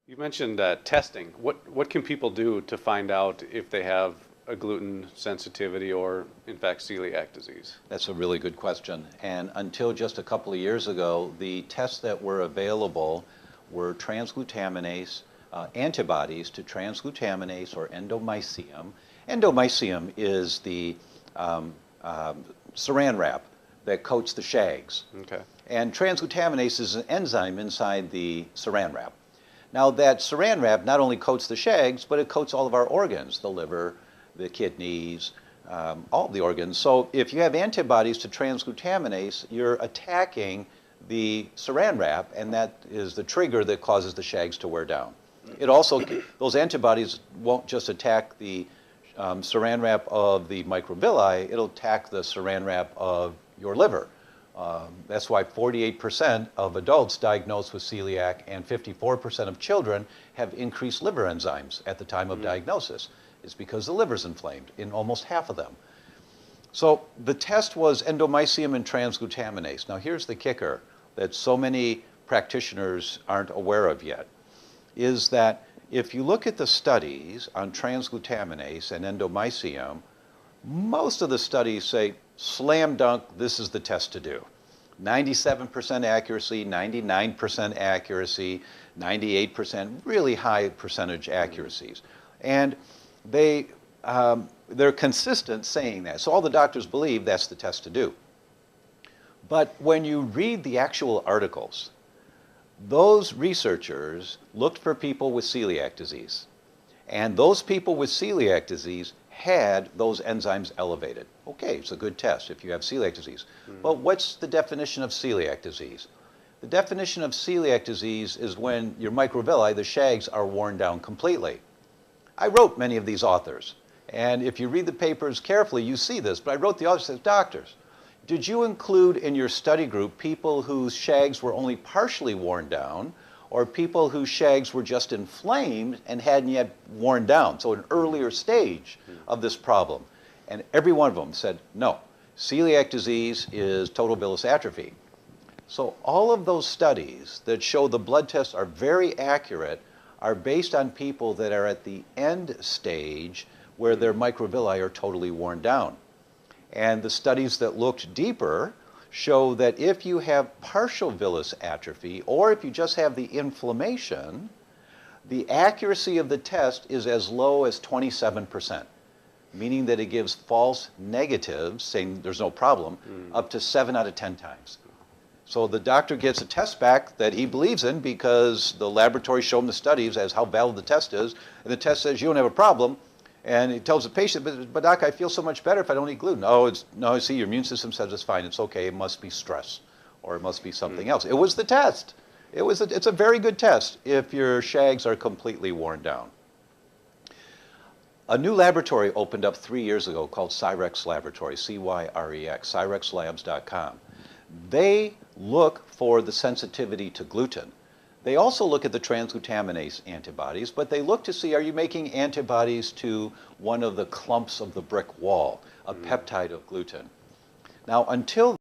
You mentioned testing. What can people do to find out if they have a gluten sensitivity or, in fact, celiac disease? That's a really good question. And until just a couple of years ago, the tests that were available were transglutaminase, antibodies to transglutaminase or endomycium. Endomycium is the saran wrap that coats the shags. Okay. And transglutaminase is an enzyme inside the saran wrap. Now that saran wrap not only coats the shags, but it coats all of our organs, the liver, the kidneys, all of the organs. So if you have antibodies to transglutaminase, you're attacking the saran wrap, and that is the trigger that causes the shags to wear down. It also, those antibodies won't just attack the saran wrap of the microvilli, it'll attack the saran wrap of your liver. That's why 48% of adults diagnosed with celiac and 54% of children have increased liver enzymes at the time of diagnosis. It's because the liver's inflamed in almost half of them. So the test was endomycium and transglutaminase. Now here's the kicker that so many practitioners aren't aware of yet, is that if you look at the studies on transglutaminase and endomycium, most of the studies say, slam dunk, this is the test to do. 97% accuracy, 99% accuracy, 98%, really high percentage accuracies. And they're consistent saying that. So all the doctors believe that's the test to do. But when you read the actual articles, those researchers looked for people with celiac disease. And those people with celiac disease had those enzymes elevated. Okay, it's a good test if you have celiac disease. But what's the definition of celiac disease? The definition of celiac disease is when your microvilli, the shags, are worn down completely. I wrote many of these authors, and if you read the papers carefully, you see this, but I wrote the authors as doctors. Did you include in your study group people whose shags were only partially worn down, or people whose shags were just inflamed and hadn't yet worn down, so an earlier stage of this problem? And every one of them said, no, celiac disease is total villus atrophy. So all of those studies that show the blood tests are very accurate are based on people that are at the end stage where their microvilli are totally worn down. And the studies that looked deeper show that if you have partial villus atrophy, or if you just have the inflammation, the accuracy of the test is as low as 27%, meaning that it gives false negatives, saying there's no problem, up to 7 out of 10 times. So the doctor gets a test back that he believes in because the laboratory showed him the studies as how valid the test is, and the test says you don't have a problem. And he tells the patient, but doc, I feel so much better if I don't eat gluten. Oh, no, see, your immune system says it's fine. It's okay. It must be stress, or it must be something else. It was the test. It's a very good test if your shags are completely worn down. A new laboratory opened up 3 years ago called Cyrex Laboratory, C-Y-R-E-X, cyrexlabs.com. They look for the sensitivity to gluten. They also look at the transglutaminase antibodies, but they look to see, are you making antibodies to one of the clumps of the brick wall, a peptide of gluten? Now, until